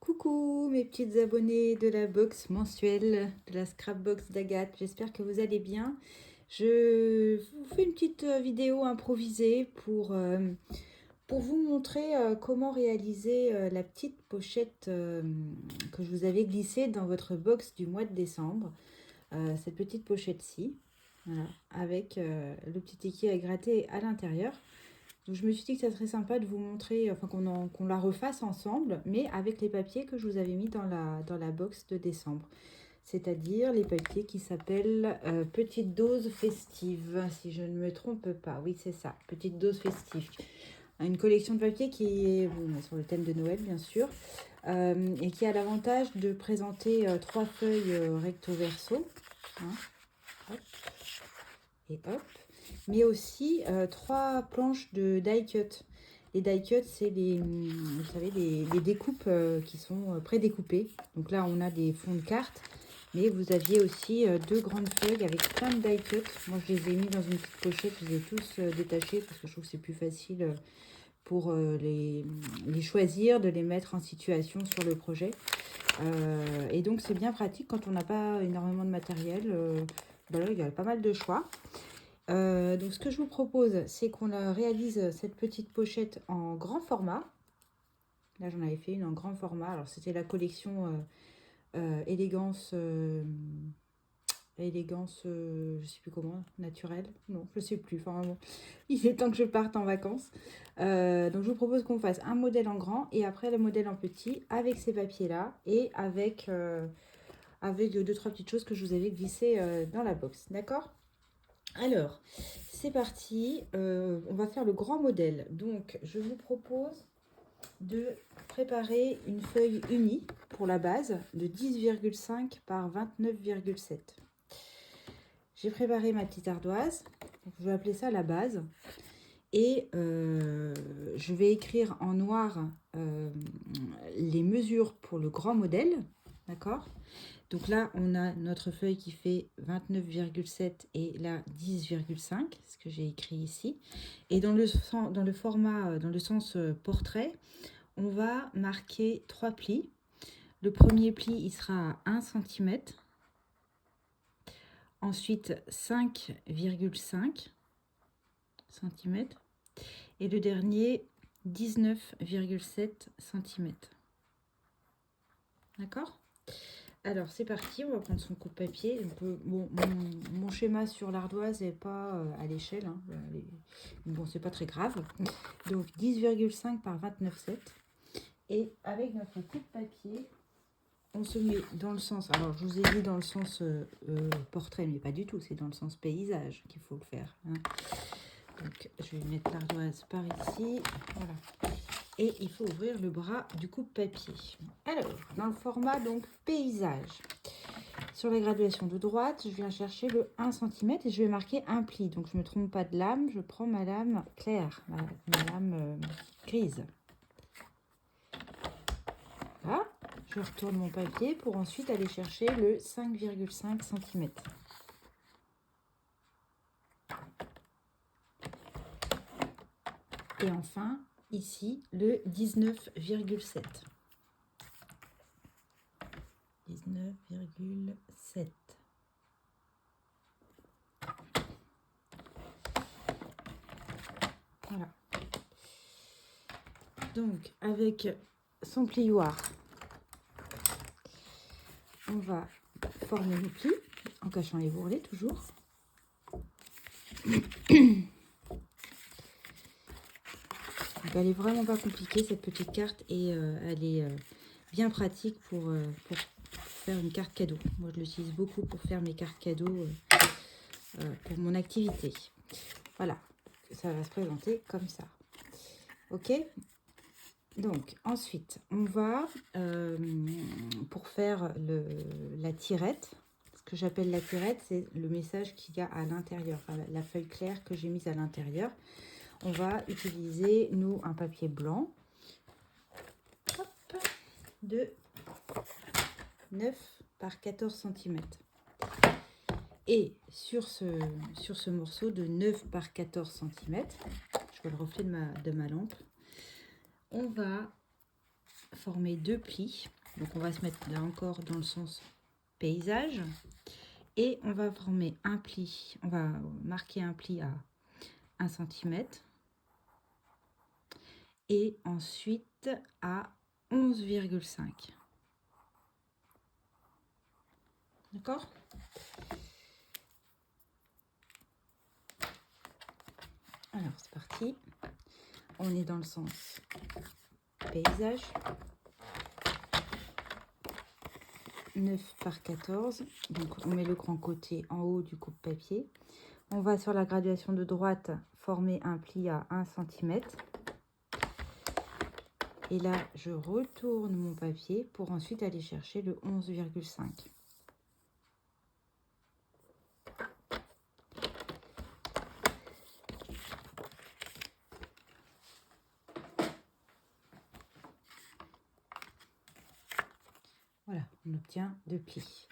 Coucou mes petites abonnées de la box mensuelle, de la Scrapbox d'Agathe, j'espère que vous allez bien. Je vous fais une petite vidéo improvisée pour vous montrer comment réaliser la petite pochette que je vous avais glissée dans votre box du mois de décembre. Cette petite pochette-ci, voilà, avec le petit équille à gratter à l'intérieur. Donc je me suis dit que ça serait sympa de vous montrer, enfin qu'on la refasse ensemble, mais avec les papiers que je vous avais mis dans la box de décembre. C'est-à-dire les papiers qui s'appellent Petite dose festive, si je ne me trompe pas. Oui, c'est ça, Petite dose festive. Une collection de papiers qui est sur le thème de Noël, bien sûr, et qui a l'avantage de présenter 3 feuilles recto verso. Hein, hop, et hop, mais aussi 3 planches de die cut. Les die cut, c'est vous savez, les découpes qui sont prédécoupées. Donc là, on a des fonds de cartes, mais vous aviez aussi 2 grandes feuilles avec plein de die cut. Moi, je les ai mis dans une petite pochette, je les ai tous détachés parce que je trouve que c'est plus facile pour les choisir, de les mettre en situation sur le projet. Et donc, c'est bien pratique quand on n'a pas énormément de matériel. Voilà, il y a pas mal de choix. Donc ce que je vous propose, c'est qu'on réalise cette petite pochette en grand format. Là, j'en avais fait une en grand format. Alors, c'était la collection élégance, je sais plus comment, naturelle. Non, je sais plus. Enfin, bon, il est temps que je parte en vacances. Donc, je vous propose qu'on fasse un modèle en grand et après le modèle en petit avec ces papiers-là et avec 2-3 petites choses que je vous avais glissées dans la box. D'accord ? Alors, c'est parti. On va faire le grand modèle. Donc, je vous propose de préparer une feuille unie pour la base de 10,5 par 29,7. J'ai préparé ma petite ardoise. Donc, je vais appeler ça la base. Et je vais écrire en noir les mesures pour le grand modèle. D'accord ? Donc là, on a notre feuille qui fait 29,7 et là 10,5, ce que j'ai écrit ici. Et dans le format, dans le sens portrait, on va marquer 3 plis. Le premier pli, il sera à 1 cm. Ensuite, 5,5 cm. Et le dernier, 19,7 cm. D'accord ? Alors, c'est parti, on va prendre son coupe-papier. Bon, mon schéma sur l'ardoise n'est pas à l'échelle. Hein. Bon, c'est pas très grave. Donc, 10,5 par 29,7. Et avec notre coupe-papier, on se met dans le sens... Alors, je vous ai dit dans le sens portrait, mais pas du tout. C'est dans le sens paysage qu'il faut le faire. Hein. Donc, je vais mettre l'ardoise par ici. Voilà. Et il faut ouvrir le bras du coupe-papier. Alors, dans le format donc paysage, sur la graduation de droite, je viens chercher le 1 cm et je vais marquer un pli. Donc, je ne me trompe pas de lame, je prends ma lame claire, ma lame grise. Là, je retourne mon papier pour ensuite aller chercher le 5,5 cm. Et enfin, ici, le 19,7. 19,7. Voilà. Donc, avec son plioir, on va former le pli, en cachant les bourrelets toujours. Donc, elle est vraiment pas compliquée cette petite carte et elle est bien pratique pour faire une carte cadeau. Moi, je l'utilise beaucoup pour faire mes cartes cadeaux pour mon activité. Voilà, ça va se présenter comme ça. Ok ? Donc, ensuite, on va, pour faire la tirette, ce que j'appelle la tirette, c'est le message qu'il y a à l'intérieur, enfin, la feuille claire que j'ai mise à l'intérieur. On va utiliser, nous, un papier blanc de 9 par 14 cm. Et sur ce morceau de 9 par 14 cm, je vois le reflet de ma lampe, on va former 2 plis. Donc on va se mettre là encore dans le sens paysage. Et on va former un pli, on va marquer un pli à 1 cm. Et ensuite à 11,5. D'accord? Alors c'est parti. On est dans le sens paysage. 9 par 14. Donc on met le grand côté en haut du coupe-papier. On va sur la graduation de droite former un pli à 1 cm. Et là, je retourne mon papier pour ensuite aller chercher le 11,5. Voilà, on obtient 2 plis.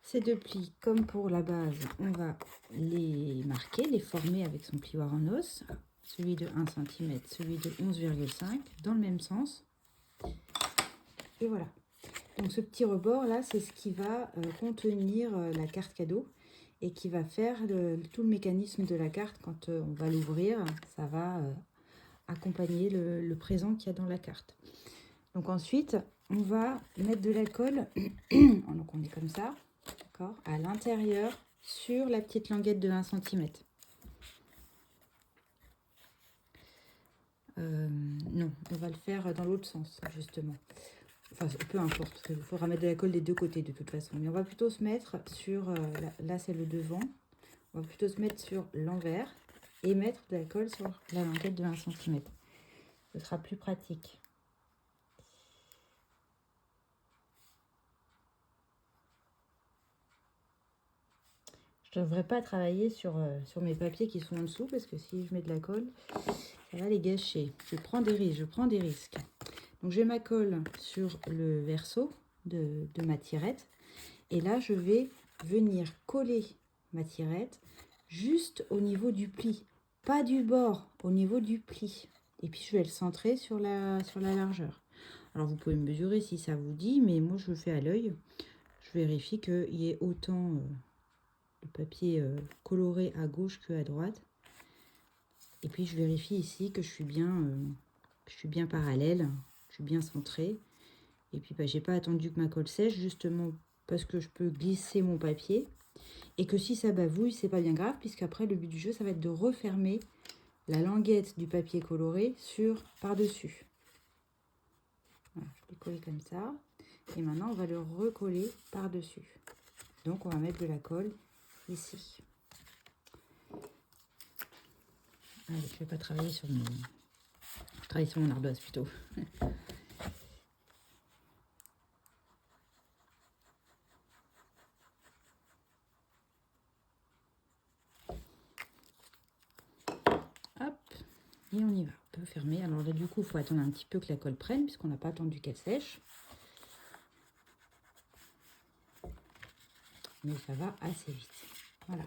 Ces 2 plis, comme pour la base, on va les marquer, les former avec son plioir en os. Celui de 1 cm, celui de 11,5, dans le même sens. Et voilà. Donc ce petit rebord là, c'est ce qui va contenir la carte cadeau et qui va faire tout le mécanisme de la carte quand on va l'ouvrir. Ça va accompagner le présent qu'il y a dans la carte. Donc ensuite, on va mettre de la colle, donc on est comme ça, d'accord, à l'intérieur sur la petite languette de 1 cm. Non, on va le faire dans l'autre sens, justement. Enfin, peu importe, parce qu'il faudra mettre de la colle des deux côtés de toute façon. Mais on va plutôt se mettre sur, là c'est le devant, on va plutôt se mettre sur l'envers et mettre de la colle sur la languette de 1 cm. Ce sera plus pratique. Je ne devrais pas travailler sur mes papiers qui sont en dessous, parce que si je mets de la colle, ça va les gâcher. Je prends des risques. Donc j'ai ma colle sur le verso de ma tirette. Et là, je vais venir coller ma tirette juste au niveau du pli. Pas du bord, au niveau du pli. Et puis je vais le centrer sur la largeur. Alors vous pouvez mesurer si ça vous dit, mais moi je le fais à l'œil. Je vérifie qu'il y ait autant de papier coloré à gauche que à droite. Et puis je vérifie ici que je suis bien parallèle, je suis bien centrée. Et puis j'ai pas attendu que ma colle sèche, justement parce que je peux glisser mon papier. Et que si ça bavouille, c'est pas bien grave, puisqu'après le but du jeu, ça va être de refermer la languette du papier coloré par-dessus. Voilà, je l'ai collé comme ça. Et maintenant, on va le recoller par-dessus. Donc, on va mettre de la colle ici. Allez, je vais pas travailler sur mon... Je travaille sur mon ardoise plutôt. Hop, et on y va. On peut fermer. Alors là, du coup, il faut attendre un petit peu que la colle prenne, puisqu'on n'a pas attendu qu'elle sèche. Mais ça va assez vite. Voilà.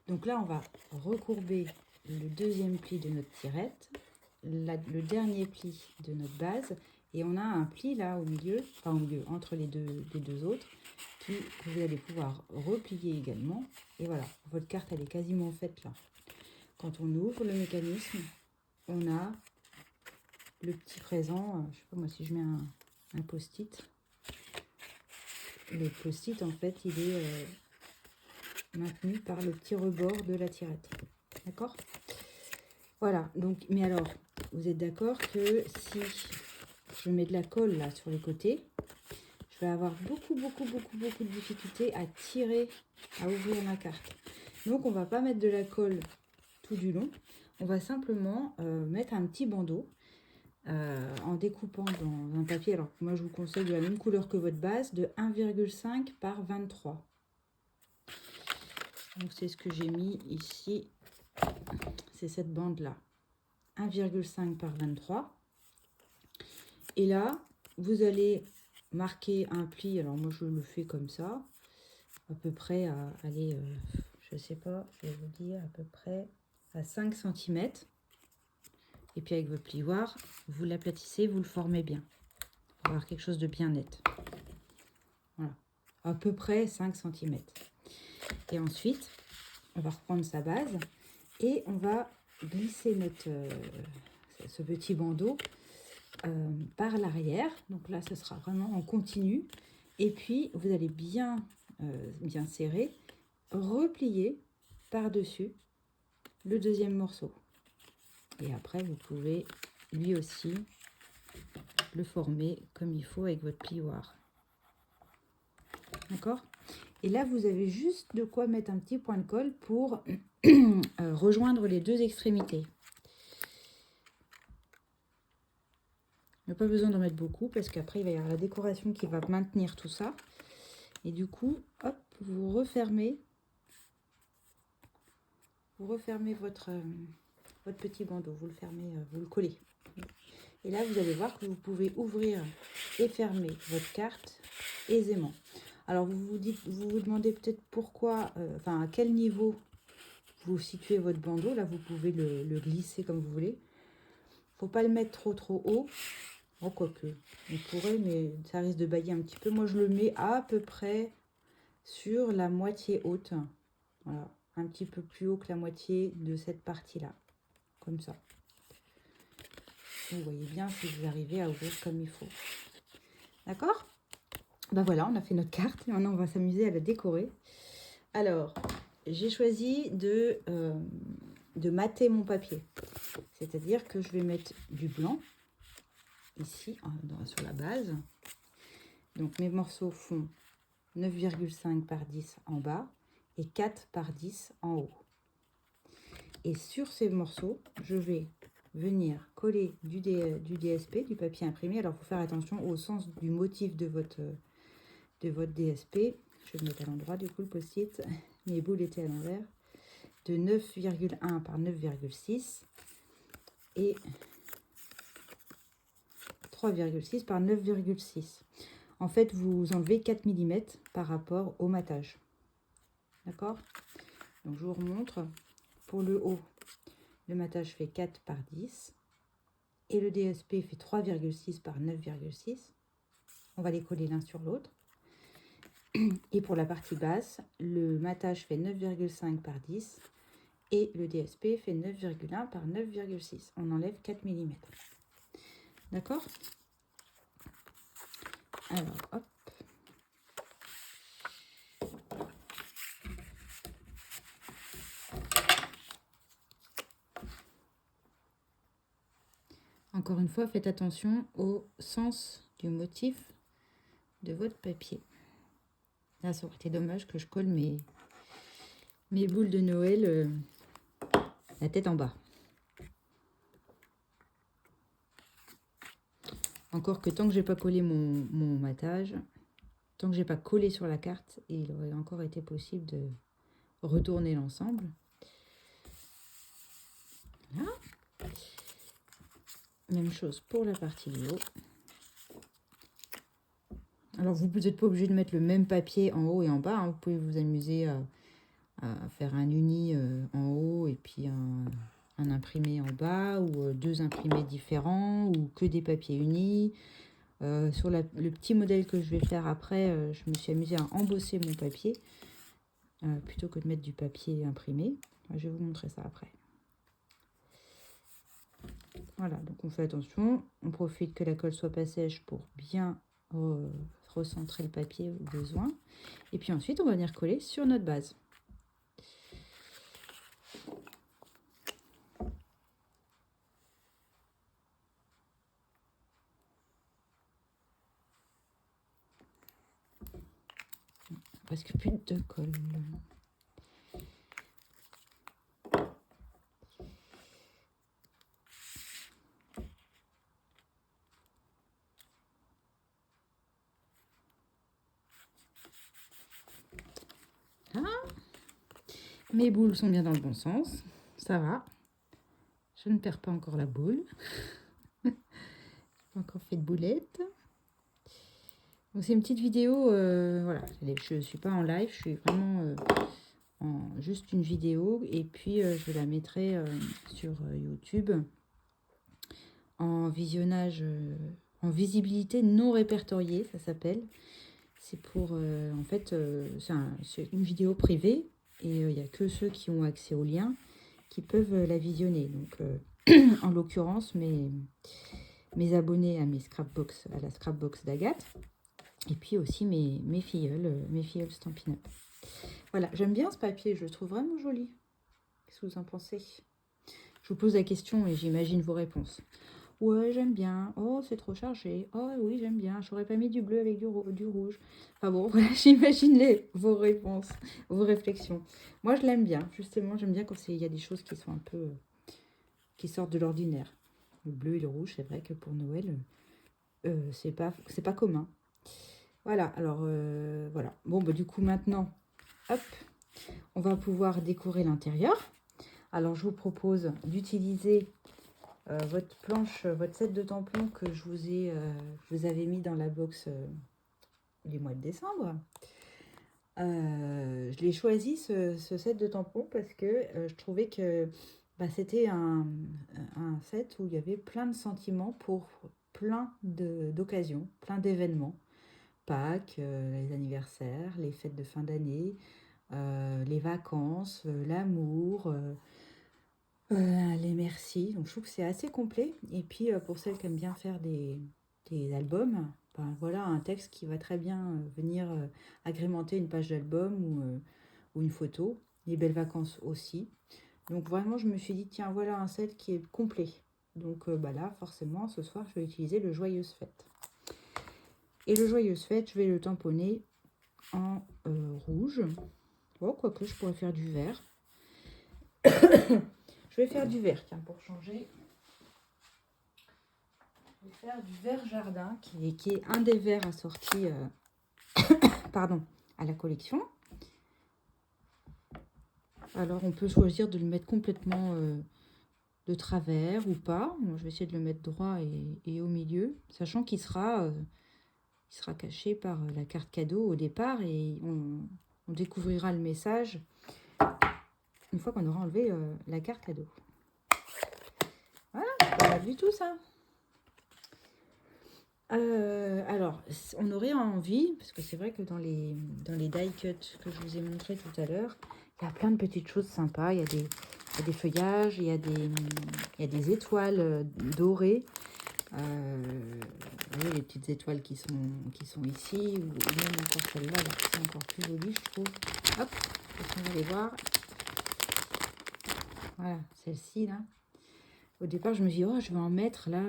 Donc là, on va recourber le deuxième pli de notre tirette, le dernier pli de notre base, et on a un pli là au milieu, enfin au milieu, entre les deux autres, que vous allez pouvoir replier également. Et voilà, votre carte, elle est quasiment faite là. Quand on ouvre le mécanisme, on a le petit présent, je sais pas moi si je mets un post-it. Le post-it, en fait, il est maintenu par le petit rebord de la tirette. D'accord? Voilà, donc, mais alors, vous êtes d'accord que si je mets de la colle là sur les côtés, je vais avoir beaucoup de difficultés à tirer, à ouvrir ma carte. Donc, on va pas mettre de la colle tout du long. On va simplement mettre un petit bandeau en découpant dans un papier. Alors, moi, je vous conseille de la même couleur que votre base, de 1,5 par 23. Donc, c'est ce que j'ai mis ici. C'est cette bande-là. 1,5 par 23. Et là, vous allez marquer un pli. Alors, moi, je le fais comme ça. À peu près à aller, je sais pas, je vais vous dire, à peu près à 5 cm. Et puis, avec votre plioir, vous l'aplatissez, vous le formez bien. avoir quelque chose de bien net. Voilà, à peu près 5 cm. Et ensuite, on va reprendre sa base et on va glisser ce petit bandeau par l'arrière. Donc là, ce sera vraiment en continu. Et puis, vous allez bien serrer, replier par-dessus le deuxième morceau. Et après, vous pouvez lui aussi le former comme il faut avec votre plioir. D'accord? Et là, vous avez juste de quoi mettre un petit point de colle pour rejoindre les deux extrémités. Il n'y a pas besoin d'en mettre beaucoup parce qu'après, il va y avoir la décoration qui va maintenir tout ça. Et du coup, hop, vous refermez votre petit bandeau. Vous le fermez, vous le collez. Et là, vous allez voir que vous pouvez ouvrir et fermer votre carte aisément. Alors, vous vous demandez peut-être pourquoi, à quel niveau vous situez votre bandeau. Là, vous pouvez le glisser comme vous voulez. Il ne faut pas le mettre trop haut. Oh, quoique, on pourrait, mais ça risque de bailler un petit peu. Moi, je le mets à peu près sur la moitié haute. Voilà, un petit peu plus haut que la moitié de cette partie-là. Comme ça. Vous voyez bien si vous arrivez à ouvrir comme il faut. D'accord? Ben voilà, on a fait notre carte. Et maintenant, on va s'amuser à la décorer. Alors, j'ai choisi de mater mon papier. C'est-à-dire que je vais mettre du blanc ici, sur la base. Donc, mes morceaux font 9,5 par 10 en bas et 4 par 10 en haut. Et sur ces morceaux, je vais venir coller du DSP, du papier imprimé. Alors, il faut faire attention au sens du motif de votre DSP. Je vais le mettre à l'endroit, du coup, le post-it. Mes boules étaient à l'envers. De 9,1 par 9,6 et 3,6 par 9,6. En fait, vous enlevez 4 mm par rapport au matage. D'accord? Donc, je vous remontre. Pour le haut, le matage fait 4 par 10 et le DSP fait 3,6 par 9,6. On va les coller l'un sur l'autre. Et pour la partie basse, le matage fait 9,5 par 10 et le DSP fait 9,1 par 9,6. On enlève 4 mm. D'accord? Alors, hop. Encore une fois, faites attention au sens du motif de votre papier. Là, ça aurait été dommage que je colle mes boules de Noël la tête en bas. Encore que tant que j'ai pas collé mon matage, tant que j'ai pas collé sur la carte, il aurait encore été possible de retourner l'ensemble. Voilà. Même chose pour la partie du haut. Alors, vous n'êtes pas obligé de mettre le même papier en haut et en bas. Hein. Vous pouvez vous amuser à faire un uni en haut et puis un imprimé en bas, ou deux imprimés différents, ou que des papiers unis. Sur le petit modèle que je vais faire après, je me suis amusée à embosser mon papier plutôt que de mettre du papier imprimé. Je vais vous montrer ça après. Voilà, donc on fait attention. On profite que la colle soit pas sèche pour bien recentrer le papier au besoin. Et puis ensuite, on va venir coller sur notre base. Presque plus de colle. Ah, mes boules sont bien dans le bon sens. Ça va. Je ne perds pas encore la boule. Je n'ai pas encore fait de boulette. Donc c'est une petite vidéo. Voilà, je ne suis pas en live. Je suis vraiment juste une vidéo. Et puis je la mettrai sur YouTube en visionnage en visibilité non répertoriée, ça s'appelle. C'est pour, en fait, c'est une vidéo privée et il n'y a que ceux qui ont accès au lien qui peuvent la visionner. Donc, en l'occurrence, mes abonnés à à la Scrapbox d'Agathe, et puis aussi mes filleuls Stampin' Up. Voilà, j'aime bien ce papier, je le trouve vraiment joli. Qu'est-ce que vous en pensez? Je vous pose la question et j'imagine vos réponses. Ouais, j'aime bien. Oh, c'est trop chargé. Oh, oui, j'aime bien. J'aurais pas mis du bleu avec du rouge. Enfin bon, voilà, j'imagine vos réponses, vos réflexions. Moi, je l'aime bien. Justement, j'aime bien quand il y a des choses qui sont un peu... qui sortent de l'ordinaire. Le bleu et le rouge, c'est vrai que pour Noël, c'est pas commun. Voilà, alors, voilà. Bon, bah, du coup, maintenant, hop, on va pouvoir décorer l'intérieur. Alors, je vous propose d'utiliser votre planche, votre set de tampons que je vous avais mis dans la box du mois de décembre. Je l'ai choisi ce set de tampons parce que je trouvais que c'était un set où il y avait plein de sentiments pour plein d'occasions, plein d'événements. Pâques, les anniversaires, les fêtes de fin d'année, les vacances, l'amour, les merci. Donc je trouve que c'est assez complet. Et puis pour celles qui aiment bien faire des albums, ben, voilà un texte qui va très bien venir agrémenter une page d'album ou une photo. Les belles vacances aussi. Donc vraiment je me suis dit tiens voilà un set qui est complet. Donc là forcément ce soir je vais utiliser le Joyeuse Fête. Et le Joyeuse Fête je vais le tamponner en rouge. Oh, quoique je pourrais faire du vert. Je vais faire du vert, tiens, pour changer. Je vais faire du vert jardin, qui est un des verts assortis pardon, à la collection. Alors, on peut choisir de le mettre complètement de travers ou pas. Moi, je vais essayer de le mettre droit et au milieu, sachant qu'il sera caché par la carte cadeau au départ et on découvrira le message une fois qu'on aura enlevé la carte cadeau. Voilà, c'est pas mal du tout ça. Alors, on aurait envie, parce que c'est vrai que dans les die cut que je vous ai montré tout à l'heure, il y a plein de petites choses sympas. Il y a des feuillages, il y a des étoiles dorées. Vous voyez les petites étoiles qui sont ici, ou même encore celle-là, c'est encore plus joli, je trouve. Hop, on va les voir. Voilà, celle-ci là. Au départ, je me dis, oh, je vais en mettre là,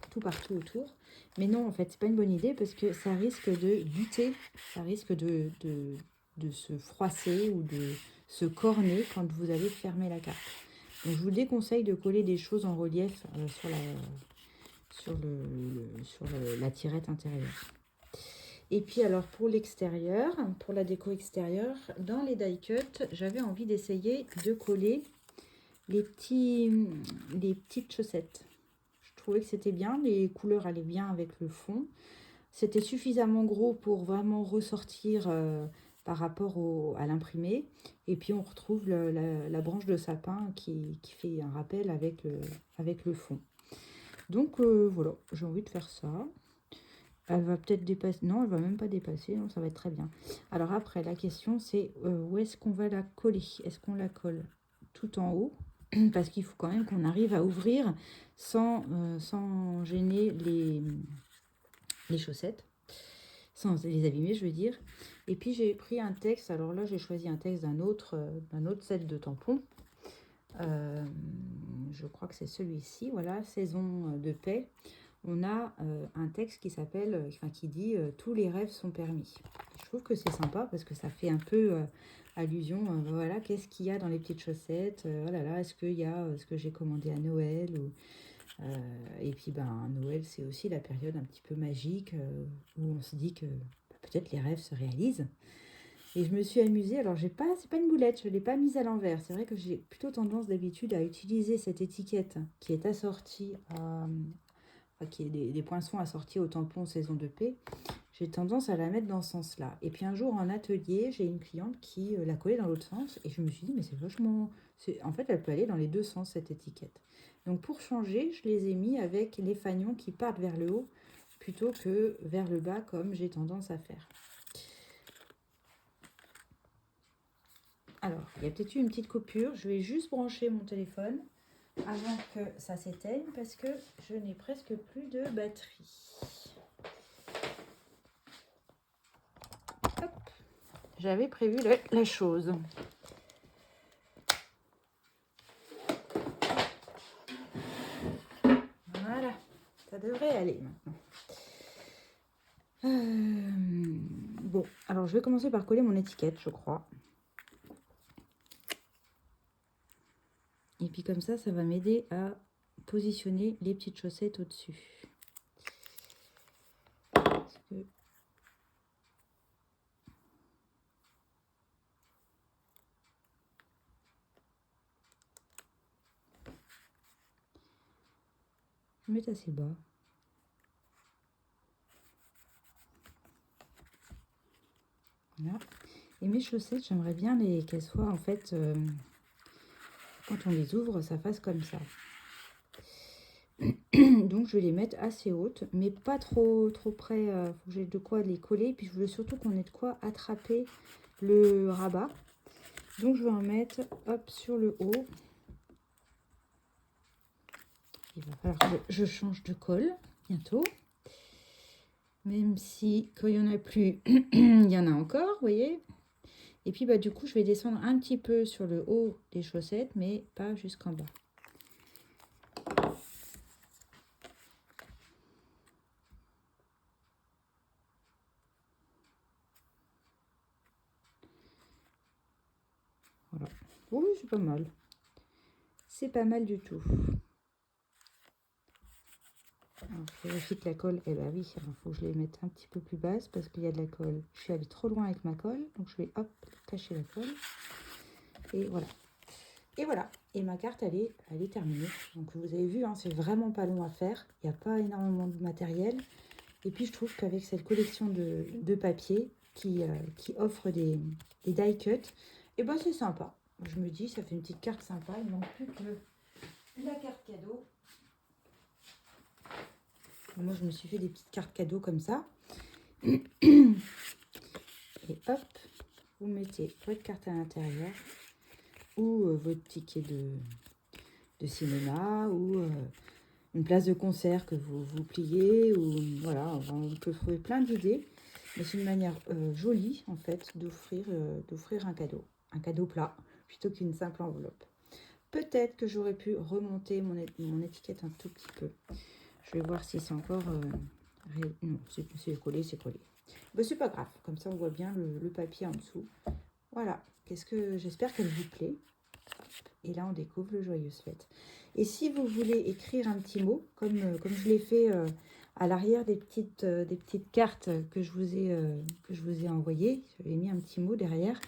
tout partout autour. Mais non, en fait, c'est pas une bonne idée parce que ça risque de buter, ça risque de se froisser ou de se corner quand vous allez fermer la carte. Donc, je vous déconseille de coller des choses en relief sur la tirette intérieure. Et puis, alors, pour l'extérieur, pour la déco extérieure, dans les die cut, j'avais envie d'essayer de coller les petites chaussettes. Je trouvais que c'était bien, les couleurs allaient bien avec le fond. C'était suffisamment gros pour vraiment ressortir par rapport à l'imprimé. Et puis on retrouve la branche de sapin qui fait un rappel avec le fond. Donc voilà, j'ai envie de faire ça. Elle va peut-être dépasser. Non, elle va même pas dépasser. Non, ça va être très bien. Alors après, la question c'est où est-ce qu'on va la coller? Est-ce qu'on la colle tout en haut? Parce qu'il faut quand même qu'on arrive à ouvrir sans gêner les chaussettes, sans les abîmer, je veux dire. Et puis j'ai pris un texte, alors là j'ai choisi un texte d'un autre set de tampons. Je crois que c'est celui-ci, voilà, Saison de paix. On a un texte qui s'appelle, qui dit tous les rêves sont permis. Je trouve que c'est sympa parce que ça fait un peu allusion, voilà, qu'est-ce qu'il y a dans les petites chaussettes, oh là là, est-ce qu'il y a ce que j'ai commandé à Noël ou, et puis Noël c'est aussi la période un petit peu magique où on se dit que peut-être les rêves se réalisent. Et je me suis amusée, alors c'est pas une boulette, je ne l'ai pas mise à l'envers. C'est vrai que j'ai plutôt tendance d'habitude à utiliser cette étiquette qui est assortie qui est des poinçons assortis au tampon saison de paix. J'ai tendance à la mettre dans ce sens-là. Et puis un jour en atelier, j'ai une cliente qui l'a collée dans l'autre sens. Et je me suis dit, mais c'est vachement... En fait, elle peut aller dans les deux sens, cette étiquette. Donc pour changer, je les ai mis avec les fanions qui partent vers le haut plutôt que vers le bas comme j'ai tendance à faire. Alors, il y a peut-être eu une petite coupure. Je vais juste brancher mon téléphone avant que ça s'éteigne parce que je n'ai presque plus de batterie. Hop, j'avais prévu la chose. Voilà, ça devrait aller maintenant. Bon, alors je vais commencer par coller mon étiquette, je crois. Et puis comme ça va m'aider à positionner les petites chaussettes au-dessus. Parce que... je vais mettre assez bas. Voilà. Et mes chaussettes, j'aimerais bien qu'elles soient en fait, quand on les ouvre, ça fasse comme ça. Donc je vais les mettre assez hautes, mais pas trop près. Faut que j'ai de quoi les coller. Puis je veux surtout qu'on ait de quoi attraper le rabat. Donc je vais en mettre hop sur le haut. Il va falloir que je change de colle bientôt. Même si quand il n'y en a plus, il y en a encore, vous voyez. Et puis bah, du coup, je vais descendre un petit peu sur le haut des chaussettes, mais pas jusqu'en bas. Voilà. Oui, c'est pas mal. C'est pas mal du tout. Alors, je vérifie que la colle, eh ben oui, il faut que je les mette un petit peu plus basse parce qu'il y a de la colle. Je suis allée trop loin avec ma colle, donc je vais hop, cacher la colle. Et voilà. Et voilà. Et ma carte, elle est terminée. Donc vous avez vu, hein, c'est vraiment pas long à faire. Il n'y a pas énormément de matériel. Et puis je trouve qu'avec cette collection de papier qui offre des die cuts, et ben c'est sympa. Je me dis, ça fait une petite carte sympa. Il ne manque plus que la carte cadeau. Moi, je me suis fait des petites cartes cadeaux comme ça. Et hop, vous mettez votre carte à l'intérieur ou votre ticket de cinéma ou une place de concert que vous pliez. Ou voilà, on peut trouver plein d'idées. Mais c'est une manière jolie, en fait, d'offrir un cadeau plat, plutôt qu'une simple enveloppe. Peut-être que j'aurais pu remonter mon étiquette un tout petit peu. Je vais voir si c'est encore... non, c'est collé, c'est collé. Ben, c'est pas grave, comme ça on voit bien le papier en dessous. Voilà, j'espère qu'elle vous plaît. Et là, on découvre le Joyeuse Fête. Et si vous voulez écrire un petit mot, comme je l'ai fait à l'arrière des petites cartes que je vous ai envoyées, j'avais mis un petit mot derrière,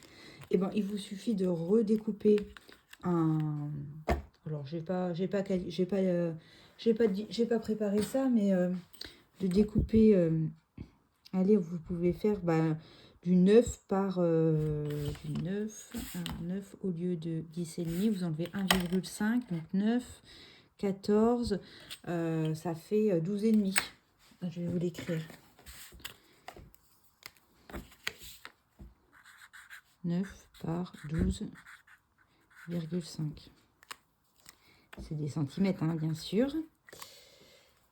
et ben il vous suffit de redécouper un... Alors, j'ai pas préparé ça, mais de découper... allez, vous pouvez faire du 9 par du 9, 9 au lieu de 10,5, vous enlevez 1,5, donc 9, 14, ça fait 12,5. Je vais vous l'écrire. 9 par 12,5. C'est des centimètres, hein, bien sûr.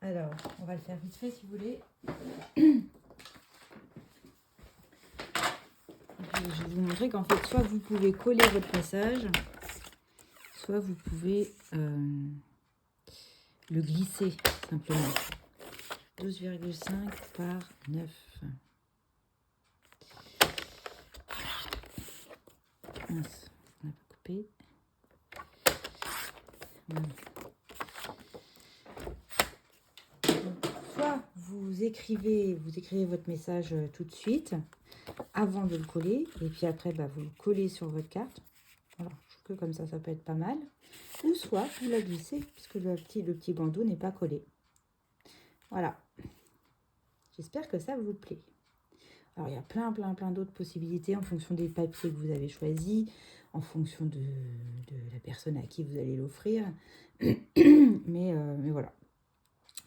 Alors, on va le faire vite fait si vous voulez. Je vais vous montrer qu'en fait, soit vous pouvez coller votre message, soit vous pouvez le glisser simplement. 12,5 par 9. Mince, on n'a pas coupé. Voilà. Soit vous écrivez votre message tout de suite, avant de le coller, et puis après, vous le collez sur votre carte. Voilà, je trouve que comme ça peut être pas mal. Ou soit vous la glissez, puisque le petit bandeau n'est pas collé. Voilà. J'espère que ça vous plaît. Alors, il y a plein d'autres possibilités en fonction des papiers que vous avez choisis, en fonction de la personne à qui vous allez l'offrir. Mais voilà.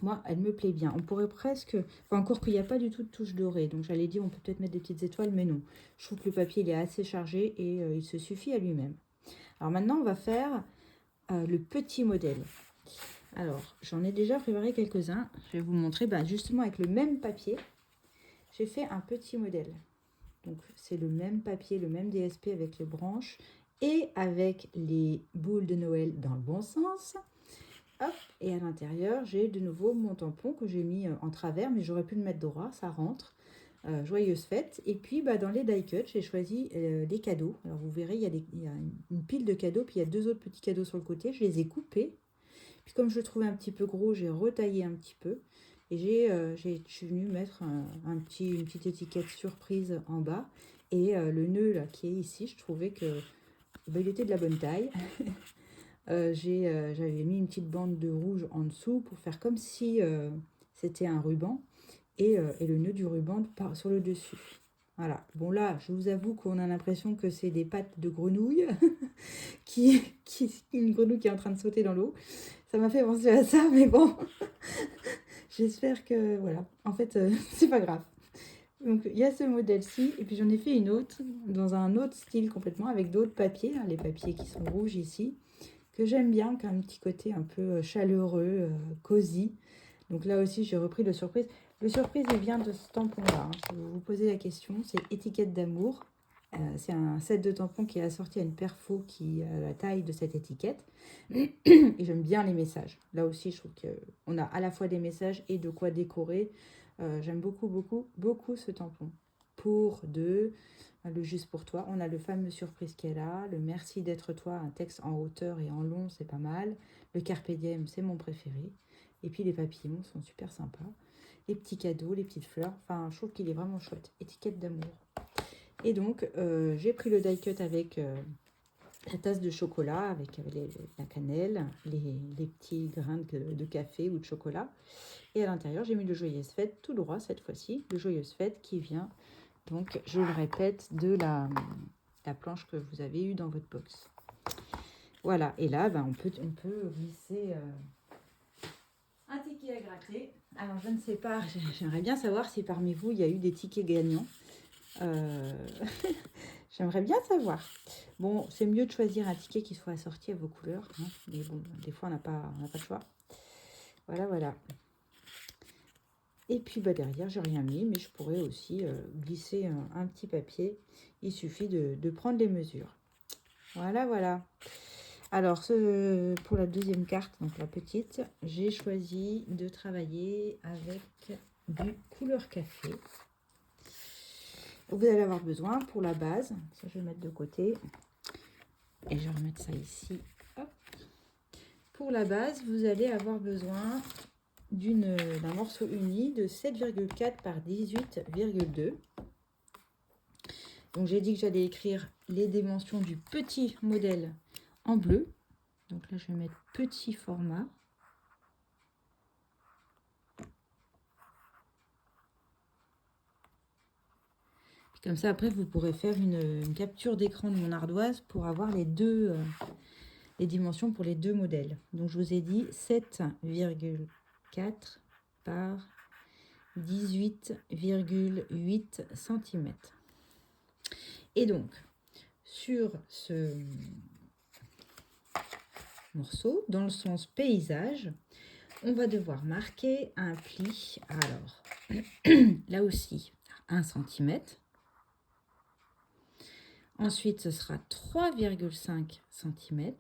Moi, elle me plaît bien. On pourrait presque... Enfin, encore qu'il n'y a pas du tout de touche dorée. Donc, j'allais dire, on peut peut-être mettre des petites étoiles, mais non. Je trouve que le papier, il est assez chargé et il se suffit à lui-même. Alors, maintenant, on va faire le petit modèle. Alors, j'en ai déjà préparé quelques-uns. Je vais vous montrer, justement, avec le même papier, j'ai fait un petit modèle. Donc, c'est le même papier, le même DSP avec les branches et avec les boules de Noël dans le bon sens. Hop, et à l'intérieur, j'ai de nouveau mon tampon que j'ai mis en travers, mais j'aurais pu le mettre droit, ça rentre. Joyeuse fête. Et puis, dans les die cuts, j'ai choisi des cadeaux. Alors, vous verrez, il y a une pile de cadeaux, puis il y a 2 autres petits cadeaux sur le côté. Je les ai coupés. Puis, comme je le trouvais un petit peu gros, j'ai retaillé un petit peu. Et je suis venue mettre une petite étiquette surprise en bas. Et le nœud là, qui est ici, je trouvais que il était de la bonne taille. J'avais mis une petite bande de rouge en dessous pour faire comme si c'était un ruban et le nœud du ruban sur le dessus. Voilà. Bon là, je vous avoue qu'on a l'impression que c'est des pattes de grenouille, une grenouille qui est en train de sauter dans l'eau. Ça m'a fait penser à ça, mais bon, j'espère que voilà. En fait, c'est pas grave. Donc il y a ce modèle-ci, et puis j'en ai fait une autre dans un autre style complètement avec d'autres papiers, hein, les papiers qui sont rouges ici, que j'aime bien, qui a un petit côté un peu chaleureux, cosy. Donc là aussi, j'ai repris le surprise. Le surprise, il vient de ce tampon-là. Hein. Si vous vous posez la question, c'est étiquette d'amour. C'est un set de tampons qui est assorti à une perfo qui a la taille de cette étiquette. Et j'aime bien les messages. Là aussi, je trouve qu'on a à la fois des messages et de quoi décorer. J'aime beaucoup, beaucoup, beaucoup ce tampon. Pour deux, le juste pour toi. On a le fameux surprise qui est là. Le merci d'être toi, un texte en hauteur et en long, c'est pas mal. Le carpe diem, c'est mon préféré. Et puis les papillons sont super sympas. Les petits cadeaux, les petites fleurs. Enfin, je trouve qu'il est vraiment chouette. Étiquette d'amour. Et donc, j'ai pris le die cut avec la tasse de chocolat, avec la cannelle, les petits grains de café ou de chocolat. Et à l'intérieur, j'ai mis le Joyeuse Fête tout droit cette fois-ci. Le Joyeuse Fête qui vient, donc, je le répète, de la planche que vous avez eue dans votre box. Voilà. Et là, on peut glisser un ticket à gratter. Alors, je ne sais pas, j'aimerais bien savoir si parmi vous, il y a eu des tickets gagnants. J'aimerais bien savoir. Bon, c'est mieux de choisir un ticket qui soit assorti à vos couleurs. Hein, mais bon, des fois, on n'a pas le choix. Voilà, voilà. Et puis, derrière, j'ai rien mis, mais je pourrais aussi glisser un petit papier. Il suffit de prendre les mesures. Voilà, voilà. Alors, pour la deuxième carte, donc la petite, j'ai choisi de travailler avec du couleur café. Vous allez avoir besoin pour la base, ça je vais mettre de côté, et je vais remettre ça ici. Hop. Pour la base, vous allez avoir besoin d'un morceau uni de 7,4 par 18,2. Donc j'ai dit que j'allais écrire les dimensions du petit modèle en bleu. Donc là je vais mettre petit format. Comme ça, après, vous pourrez faire une capture d'écran de mon ardoise pour avoir les dimensions pour les deux modèles. Donc, je vous ai dit 7,4 par 18,8 cm. Et donc, sur ce morceau, dans le sens paysage, on va devoir marquer un pli. Alors, là aussi, 1 cm. Ensuite, ce sera 3,5 cm.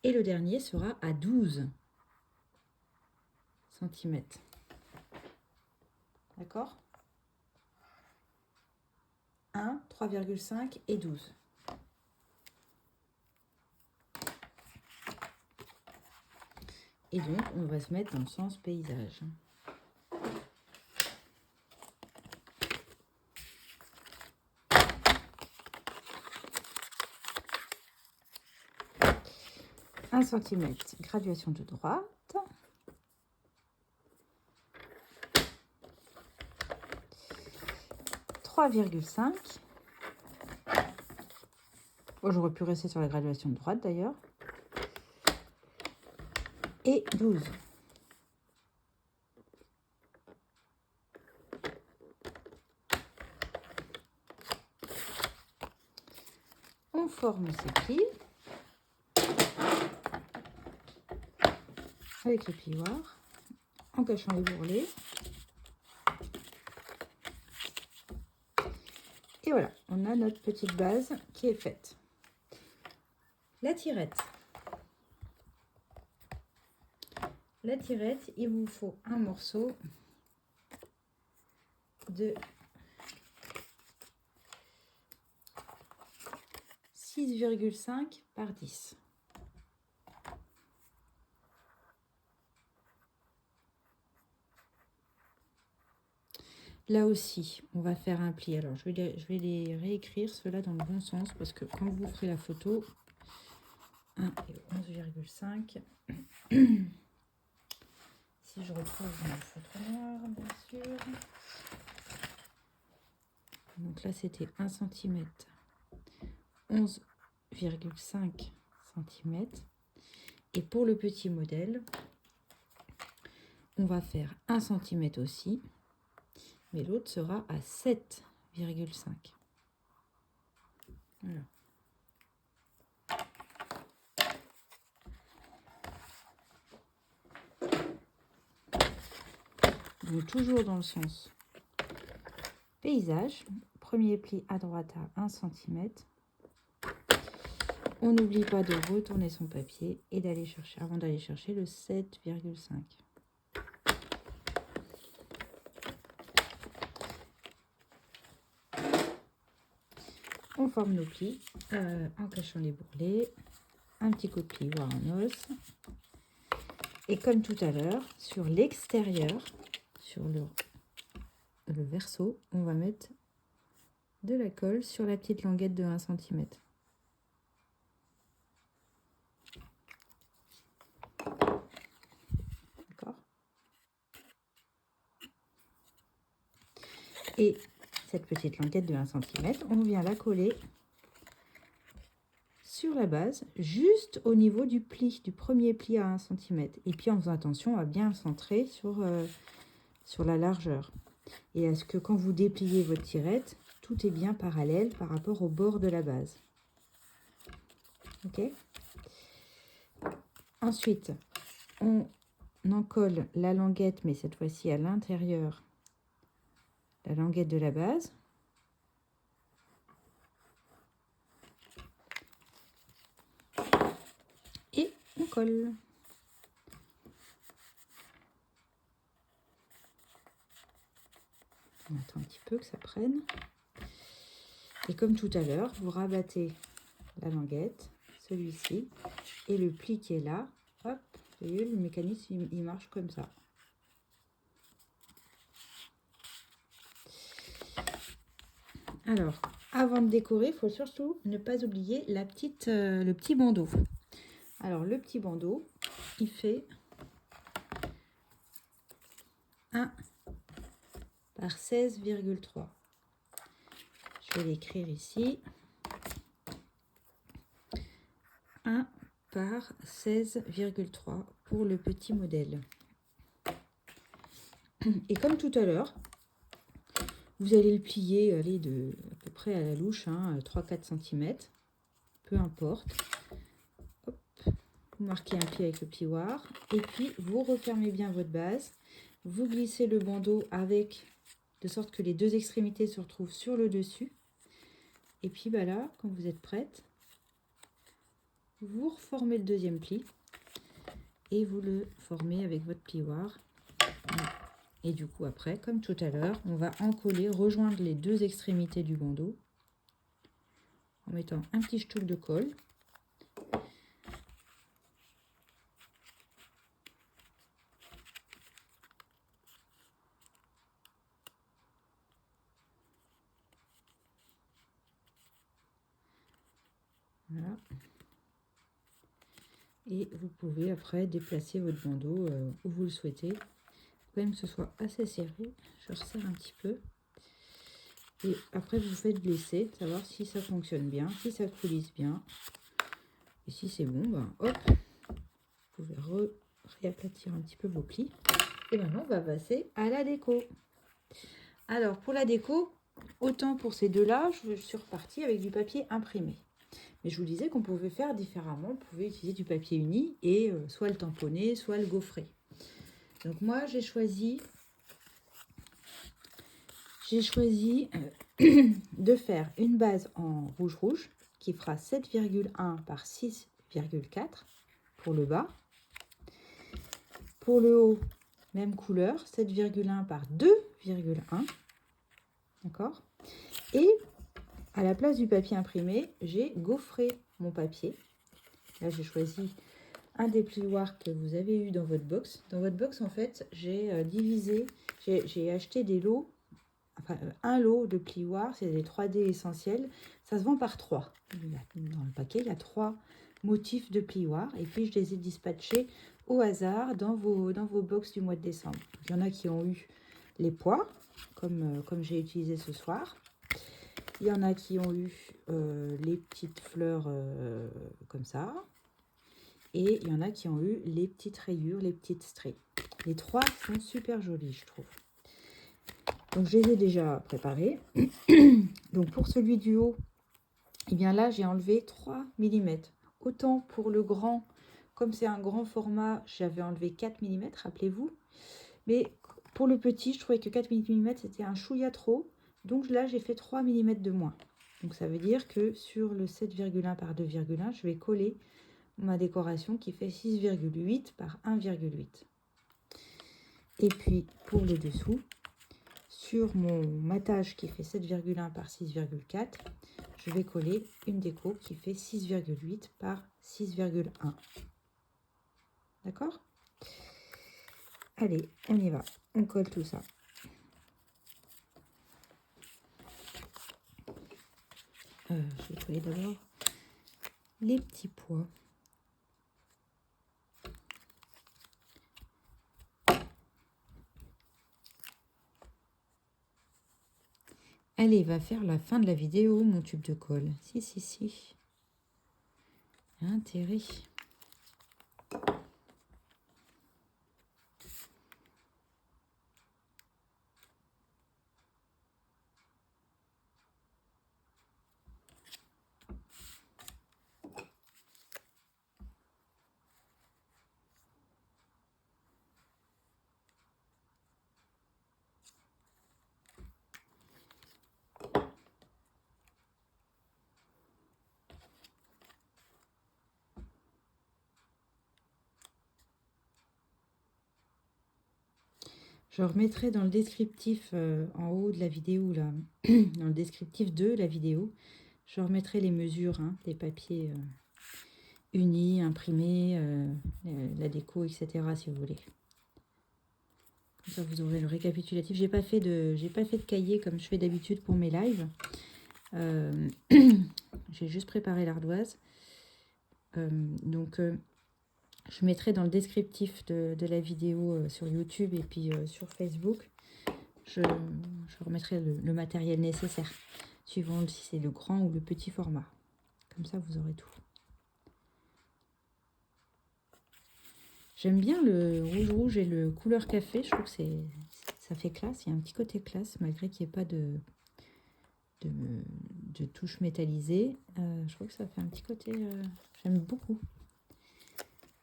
Et le dernier sera à 12 cm. D'accord ? 1, 3,5 et 12. Et donc, on va se mettre dans le sens paysage. Un centimètre, graduation de droite. 3,5. Oh, j'aurais pu rester sur la graduation de droite d'ailleurs. et 12. On forme ces plis avec le plioir en cachant les bourrelets. Et voilà, on a notre petite base qui est faite. La tirette. La tirette, il vous faut un morceau de 6,5 par 10. Là aussi, on va faire un pli. Alors, je vais les réécrire, ceux-là, dans le bon sens, parce que quand vous ferez la photo, 1 et 11,5. Si je retrouve mon feutre noir, bien sûr. Donc là, c'était 1 cm, 11,5 cm. Et pour le petit modèle, on va faire 1 cm aussi, mais l'autre sera à 7,5. Voilà. Donc toujours dans le sens paysage. Premier pli à droite à 1 cm. On n'oublie pas de retourner son papier et d'aller chercher, avant d'aller chercher le 7,5. On forme nos plis en cachant les bourrelets. Un petit coup de plioir en os. Et comme tout à l'heure, sur l'extérieur, sur le verso, on va mettre de la colle sur la petite languette de 1 cm. D'accord? Et cette petite languette de 1 cm, on vient la coller sur la base, juste au niveau du pli, du premier pli à 1 cm. Et puis en faisant attention à bien le centrer sur la largeur. Et à ce que quand vous dépliez votre tirette, tout est bien parallèle par rapport au bord de la base. Ok? Ensuite, on encolle la languette, mais cette fois-ci à l'intérieur, la languette de la base. Et on colle. On attend un petit peu que ça prenne. Et comme tout à l'heure, vous rabattez la languette, celui-ci, et le pli qui est là, hop, vous voyez, le mécanisme, il marche comme ça. Alors, avant de décorer, il faut surtout ne pas oublier le petit bandeau. Alors, le petit bandeau, il fait 1 par 16,3. Je vais l'écrire ici. 1 par 16,3 pour le petit modèle. Et comme tout à l'heure, vous allez le plier à peu près à la louche, 3-4 cm, peu importe. Hop, vous marquez un pli avec le plioir et puis vous refermez bien votre base. Vous glissez le bandeau de sorte que les deux extrémités se retrouvent sur le dessus. Et puis là, quand vous êtes prête, vous reformez le deuxième pli et vous le formez avec votre plioir. Et du coup, après, comme tout à l'heure, on va encoller, rejoindre les deux extrémités du bandeau en mettant un petit ch'touk de colle. Voilà. Et vous pouvez après déplacer votre bandeau où vous le souhaitez. Il faut quand même que ce soit assez serré. Je resserre un petit peu. Et après, vous faites glisser, savoir si ça fonctionne bien, si ça coulisse bien. Et si c'est bon, ben hop, vous pouvez réaplatir un petit peu vos plis. Et maintenant, on va passer à la déco. Alors, pour la déco, autant pour ces deux-là, je suis repartie avec du papier imprimé. Mais je vous disais qu'on pouvait faire différemment. On pouvait utiliser du papier uni et soit le tamponner, soit le gaufrer. Donc moi, j'ai choisi de faire une base en rouge qui fera 7,1 par 6,4 pour le bas. Pour le haut, même couleur, 7,1 par 2,1. D'accord? Et à la place du papier imprimé, j'ai gaufré mon papier. Là, j'ai choisi un des plioirs que vous avez eu dans votre box. Dans votre box, en fait, j'ai acheté des lots, enfin un lot de plioirs, c'est des 3D essentiels. Ça se vend par 3. Dans le paquet, il y a 3 motifs de plioirs. Et puis, je les ai dispatchés au hasard dans vos box du mois de décembre. Il y en a qui ont eu les pois, comme j'ai utilisé ce soir. Il y en a qui ont eu les petites fleurs comme ça. Et il y en a qui ont eu les petites rayures, les petites stries. Les 3 sont super jolis, je trouve. Donc, je les ai déjà préparés. Donc, pour celui du haut, eh bien là, j'ai enlevé 3 mm. Autant pour le grand, comme c'est un grand format, j'avais enlevé 4 mm, rappelez-vous. Mais pour le petit, je trouvais que 4 mm, c'était un chouïa trop. Donc là, j'ai fait 3 mm de moins. Donc, ça veut dire que sur le 7,1 par 2,1, je vais coller ma décoration qui fait 6,8 par 1,8. Et puis, pour le dessous, sur mon matage qui fait 7,1 par 6,4, je vais coller une déco qui fait 6,8 par 6,1. D'accord? Allez, on y va. On colle tout ça. Je vais coller d'abord les petits pois. Allez, va faire la fin de la vidéo, mon tube de colle. Si. Intérêt. Je remettrai dans le descriptif en haut de la vidéo, là, dans le descriptif de la vidéo, je remettrai les mesures des papiers unis, imprimés, la déco, etc. si vous voulez. Comme ça, vous aurez le récapitulatif. J'ai pas fait de cahier comme je fais d'habitude pour mes lives. J'ai juste préparé l'ardoise. Donc, je mettrai dans le descriptif de la vidéo sur YouTube et puis sur Facebook. Je remettrai le matériel nécessaire, suivant si c'est le grand ou le petit format. Comme ça, vous aurez tout. J'aime bien le rouge et le couleur café. Je trouve que ça fait classe. Il y a un petit côté classe, malgré qu'il n'y ait pas de touches métallisées. Je trouve que ça fait un petit côté... j'aime beaucoup.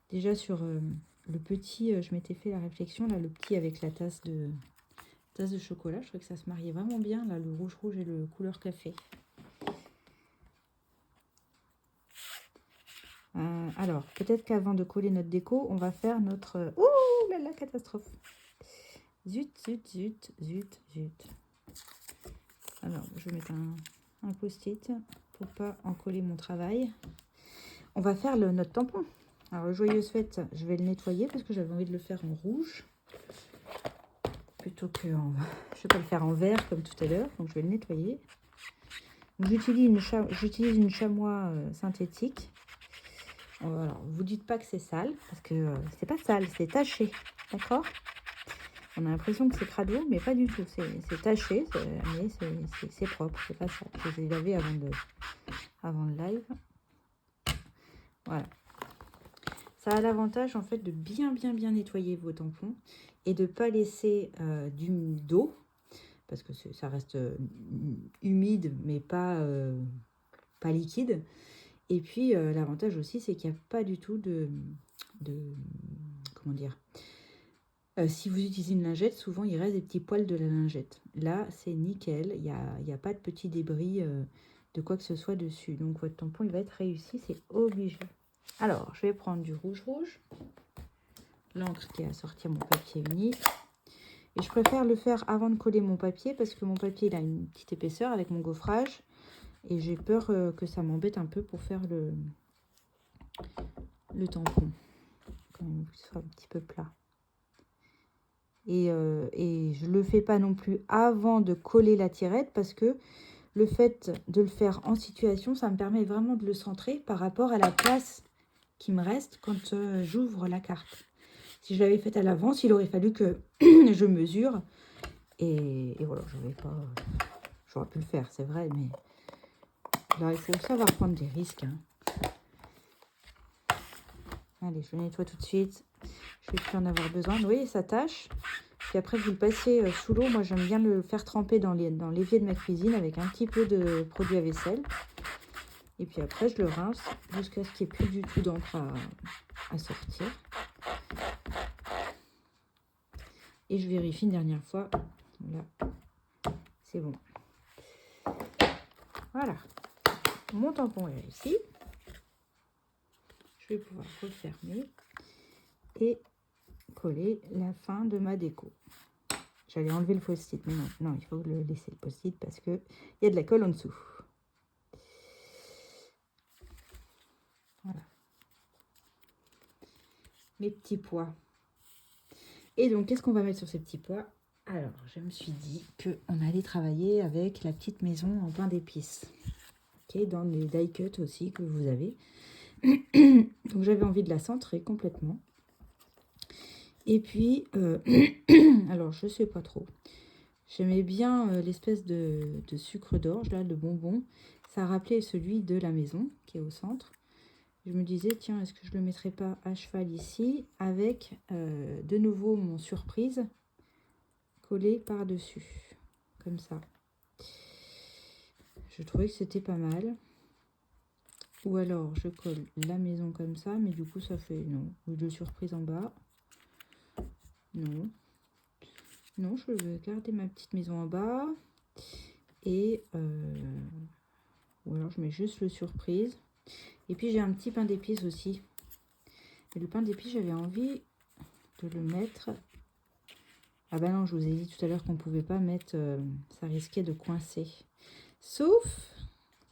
Déjà sur le petit, je m'étais fait la réflexion, là, le petit avec la tasse de chocolat. Je trouvais que ça se mariait vraiment bien, là, le rouge et le couleur café. Alors, peut-être qu'avant de coller notre déco, on va faire notre... Ouh là là, catastrophe. Zut. Alors, je vais mettre un post-it pour pas en coller mon travail. On va faire notre tampon. Alors, le Joyeuse Fête, je vais le nettoyer parce que j'avais envie de le faire en rouge. Plutôt que en... Je ne vais pas le faire en vert comme tout à l'heure, donc je vais le nettoyer. J'utilise une chamois synthétique. Alors, vous dites pas que c'est sale, parce que c'est pas sale, c'est taché, d'accord? On a l'impression que c'est crado, mais pas du tout. C'est taché, mais c'est propre, c'est pas sale. Je les ai lavés avant le live. Voilà. Ça a l'avantage en fait de bien nettoyer vos tampons et de ne pas laisser d'eau, parce que ça reste humide mais pas liquide. Et puis l'avantage aussi, c'est qu'il n'y a pas du tout de comment dire, si vous utilisez une lingette, souvent il reste des petits poils de la lingette. Là, c'est nickel, il n'y a pas de petits débris de quoi que ce soit dessus. Donc votre tampon, il va être réussi, c'est obligé. Alors, je vais prendre du rouge, l'encre qui est à sortir mon papier uni. Et je préfère le faire avant de coller mon papier parce que mon papier, il a une petite épaisseur avec mon gaufrage. Et j'ai peur que ça m'embête un peu pour faire le tampon. Quand même, que ce soit un petit peu plat. Et je ne le fais pas non plus avant de coller la tirette parce que le fait de le faire en situation, ça me permet vraiment de le centrer par rapport à la place qui me reste quand j'ouvre la carte. Si je l'avais fait à l'avance, il aurait fallu que je mesure. Et voilà, j'aurais pu le faire, c'est vrai, mais là, il faut savoir prendre des risques. Hein. Allez, je le nettoie tout de suite. Je ne vais plus en avoir besoin. Vous voyez, ça tâche. Puis après, vous le passez sous l'eau. Moi, j'aime bien le faire tremper dans l'évier de ma cuisine avec un petit peu de produit à vaisselle. Et puis après, je le rince jusqu'à ce qu'il n'y ait plus du tout d'encre à sortir. Et je vérifie une dernière fois. Là, c'est bon. Voilà. Mon tampon est réussi. Je vais pouvoir refermer et coller la fin de ma déco. J'allais enlever le post-it, mais non, il faut le laisser le post-it parce qu'il y a de la colle en dessous. Voilà. Mes petits pois. Et donc, qu'est-ce qu'on va mettre sur ces petits pois? Alors, je me suis dit qu'on allait travailler avec la petite maison en pain d'épices. Okay, dans les die cut aussi que vous avez. Donc, j'avais envie de la centrer complètement. Et puis, alors, je sais pas trop. J'aimais bien l'espèce de sucre d'orge, là, le bonbon. Ça rappelait celui de la maison, qui est au centre. Je me disais, tiens, est-ce que je le mettrais pas à cheval ici, avec de nouveau mon surprise collé par-dessus, comme ça. Je trouvais que c'était pas mal. Ou alors, je colle la maison comme ça, mais du coup, ça fait, non, de surprise en bas. Non. Non, je vais garder ma petite maison en bas. Et, ou alors, je mets juste le surprise. Et puis, j'ai un petit pain d'épices aussi. Et le pain d'épices, j'avais envie de le mettre. Ah bah non, je vous ai dit tout à l'heure qu'on ne pouvait pas mettre, ça risquait de coincer. Sauf,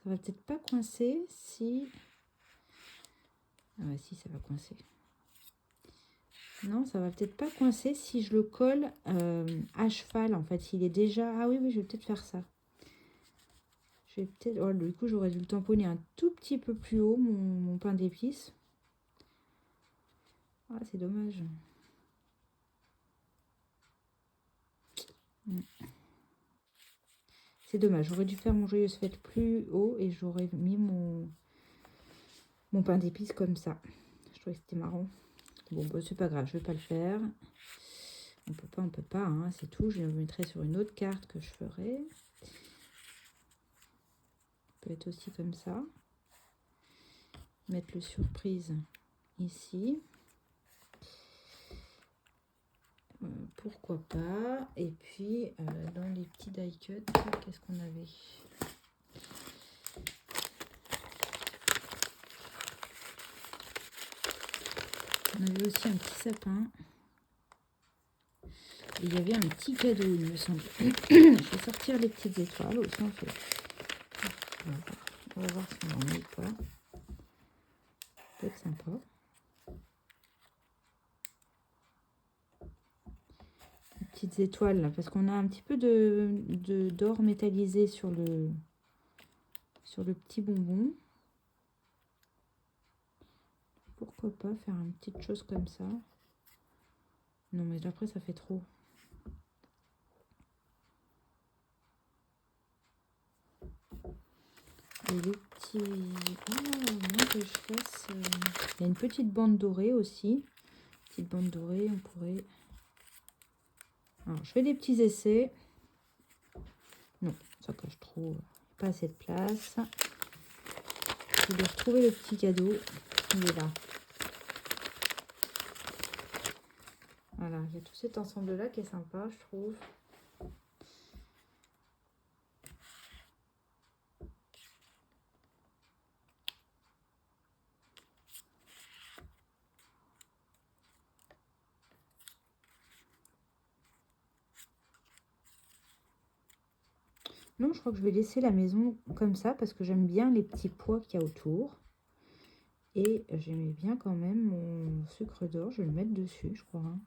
ça va peut-être pas coincer si... Ah bah si, ça va coincer. Non, ça va peut-être pas coincer si je le colle à cheval, en fait. Il est déjà... Ah oui, je vais peut-être faire ça. Je vais peut-être... Oh, du coup, j'aurais dû le tamponner un tout petit peu plus haut, mon pain d'épices. Ah, c'est dommage. C'est dommage, j'aurais dû faire mon joyeuse fête plus haut et j'aurais mis mon pain d'épices comme ça. Je trouvais que c'était marrant. Bon, bah, c'est pas grave, je vais pas le faire. On peut pas, hein, c'est tout. Je le mettrai sur une autre carte que je ferai. Peut être aussi comme ça. Mettre le surprise ici. Pourquoi pas. Et puis, dans les petits die cut, qu'est-ce qu'on avait? On avait aussi un petit sapin. Et il y avait un petit cadeau, il me semble. Je vais sortir les petites étoiles aussi, en fait. On va voir si on en met pas. Peut-être sympa. Les petites étoiles, là, parce qu'on a un petit peu d'or métallisé sur le petit bonbon. Pourquoi pas faire une petite chose comme ça? Non, mais après, ça fait trop. Et les petits... Oh, non, que je fasse... Il y a une petite bande dorée aussi. Petite bande dorée, on pourrait... Alors, je fais des petits essais. Non, ça que je trouve pas assez de place. Je vais retrouver le petit cadeau. Il est là. Voilà, il y a tout cet ensemble-là qui est sympa, je trouve. Non, je crois que je vais laisser la maison comme ça parce que j'aime bien les petits pois qu'il y a autour. Et j'aimais bien quand même mon sucre d'orge. Je vais le mettre dessus, je crois. Hein.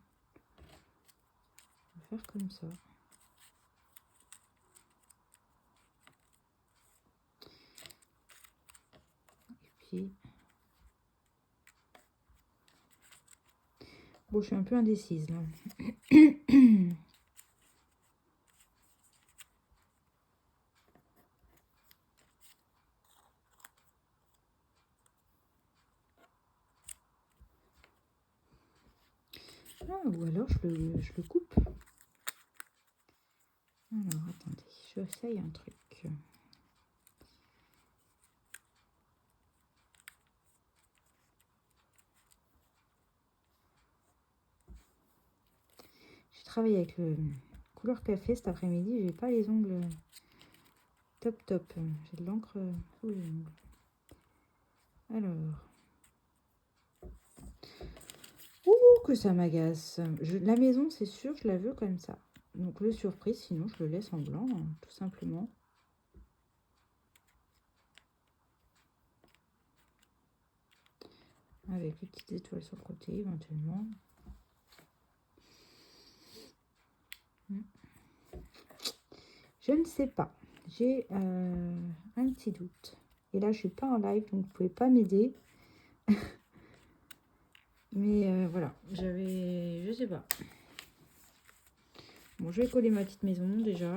Je vais faire comme ça. Et puis... Bon, je suis un peu indécise là. Ah, ou alors je le coupe. Alors, attendez, j'essaye un truc. J'ai travaillé avec le couleur café cet après-midi. J'ai pas les ongles top. J'ai de l'encre sous les ongles. Alors. Ouh, que ça m'agace. La maison, c'est sûr, je la veux comme ça. Donc le surprise, sinon je le laisse en blanc, hein, tout simplement. Avec les petites étoiles sur le côté, éventuellement. Je ne sais pas. J'ai un petit doute. Et là, je suis pas en live, donc vous ne pouvez pas m'aider. Mais voilà, je sais pas. Bon, je vais coller ma petite maison déjà.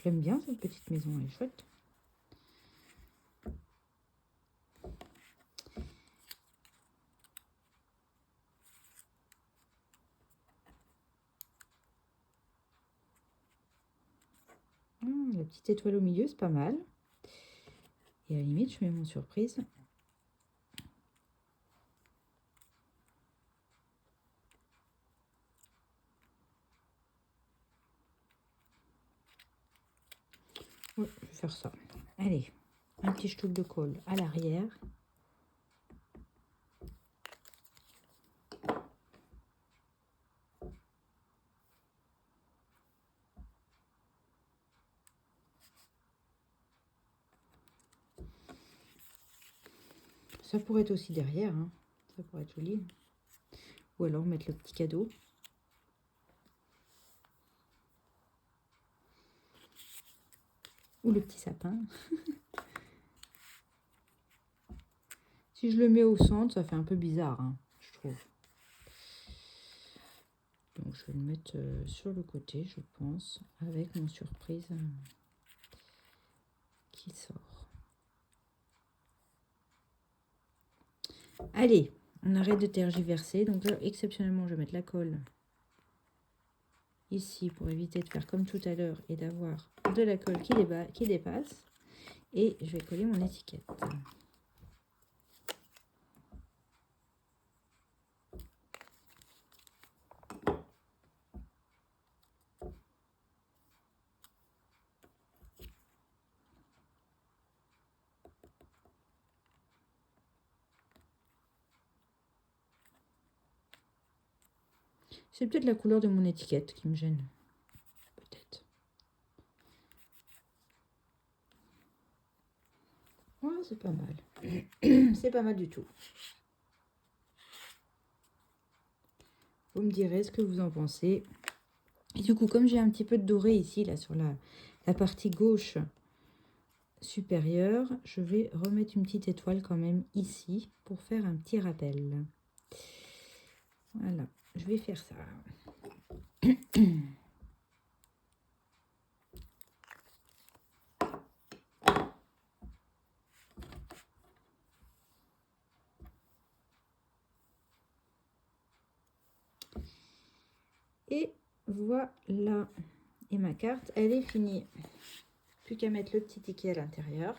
Je l'aime bien cette petite maison, elle est chouette. La petite étoile au milieu, c'est pas mal. Et à la limite, je mets mon surprise. Oui, je vais faire ça. Allez, un petit ch'toup de colle à l'arrière. Ça pourrait être aussi derrière, hein. Ça pourrait être joli. Ou alors mettre le petit cadeau. Ou le petit sapin. Si je le mets au centre, ça fait un peu bizarre, hein, je trouve. Donc je vais le mettre sur le côté, je pense, avec mon surprise qui sort. Allez, on arrête de tergiverser. Donc là, exceptionnellement, je vais mettre la colle ici pour éviter de faire comme tout à l'heure et d'avoir de la colle qui dépasse. Et je vais coller mon étiquette. C'est peut-être la couleur de mon étiquette qui me gêne. Peut-être. Ouais, c'est pas mal. C'est pas mal du tout. Vous me direz ce que vous en pensez. Et du coup, comme j'ai un petit peu de doré ici, là, sur la partie gauche supérieure, je vais remettre une petite étoile quand même ici pour faire un petit rappel. Voilà, je vais faire ça. Et voilà. Et ma carte, elle est finie. Plus qu'à mettre le petit ticket à l'intérieur.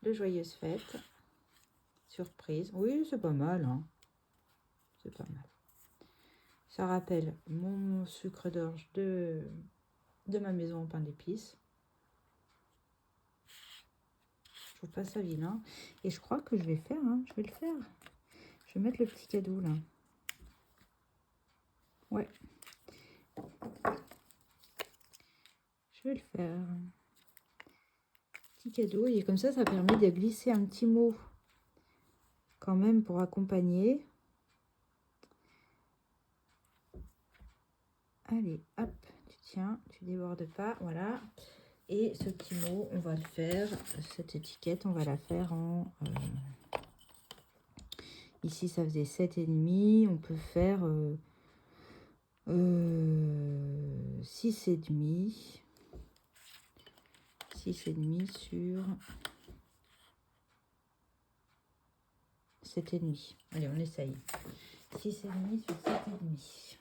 De joyeuses fêtes. Surprise. Oui, c'est pas mal, hein. C'est pas mal. Ça rappelle mon sucre d'orge de ma maison au pain d'épices. Je trouve pas ça vilain. Et je crois que je vais faire, hein, je vais le faire. Je vais mettre le petit cadeau là. Ouais. Je vais le faire. Petit cadeau. Et comme ça permet de glisser un petit mot quand même pour accompagner. Allez, hop, tu tiens, tu débordes pas, voilà. Et ce petit mot, on va le faire, cette étiquette, on va la faire en... ici, ça faisait 7,5, on peut faire 6,5. 6,5 sur 7,5. Allez, on essaye. 6,5 sur 7,5.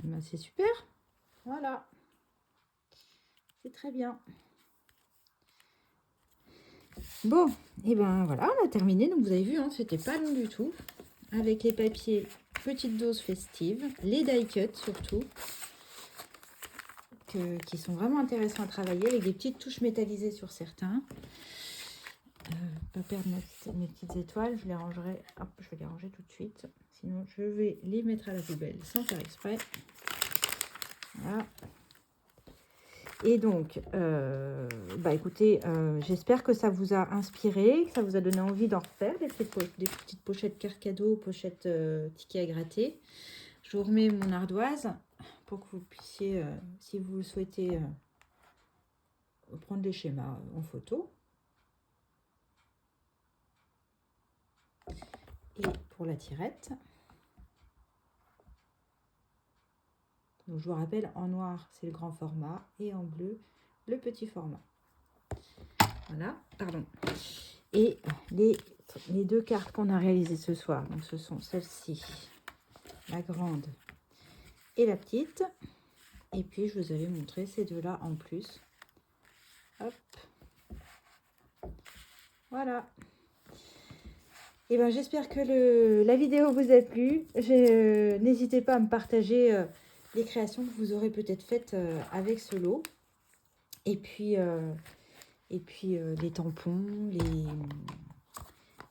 Ben, c'est super. Voilà. C'est très bien. Bon, et ben voilà, on a terminé. Donc vous avez vu, hein, c'était pas long du tout. Avec les papiers, petite dose festive. Les die cuts surtout. Qui sont vraiment intéressants à travailler. Avec des petites touches métallisées sur certains. Pas perdre mes petites étoiles. Je les rangerai. Hop, je vais les ranger tout de suite. Sinon, je vais les mettre à la poubelle sans faire exprès. Voilà. Et donc, bah écoutez, j'espère que ça vous a inspiré, que ça vous a donné envie d'en refaire, des petites pochettes cartes cadeaux, pochettes tickets à gratter. Je vous remets mon ardoise pour que vous puissiez, si vous le souhaitez, prendre les schémas en photo. Et pour la tirette. Donc, je vous rappelle, en noir, c'est le grand format et en bleu, le petit format. Voilà, pardon. Et les deux cartes qu'on a réalisées ce soir, donc ce sont celles-ci, la grande et la petite. Et puis, je vous avais montré ces deux-là en plus. Hop. Voilà. Et ben, j'espère que la vidéo vous a plu. N'hésitez pas à me partager les créations que vous aurez peut-être faites avec ce lot. Et puis les tampons,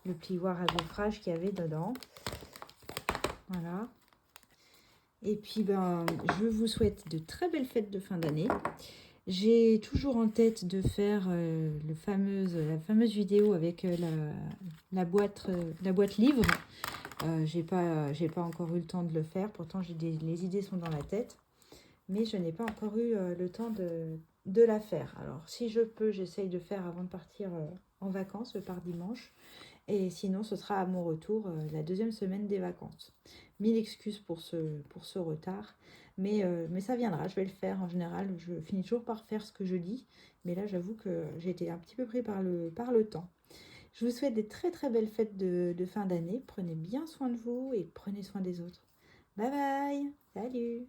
le plioir à gaufrage qu'il y avait dedans. Voilà. Et puis, ben, je vous souhaite de très belles fêtes de fin d'année. J'ai toujours en tête de faire la fameuse vidéo avec la boîte livre. J'ai pas encore eu le temps de le faire. Pourtant, les idées sont dans la tête. Mais je n'ai pas encore eu le temps de la faire. Alors, si je peux, j'essaye de faire avant de partir en vacances. Je pars dimanche. Et sinon, ce sera à mon retour la deuxième semaine des vacances. 1000 excuses pour ce retard. Mais ça viendra, je vais le faire. En général, je finis toujours par faire ce que je dis. Mais là, j'avoue que j'ai été un petit peu pris par le temps. Je vous souhaite des très très belles fêtes de fin d'année. Prenez bien soin de vous et prenez soin des autres. Bye bye. Salut.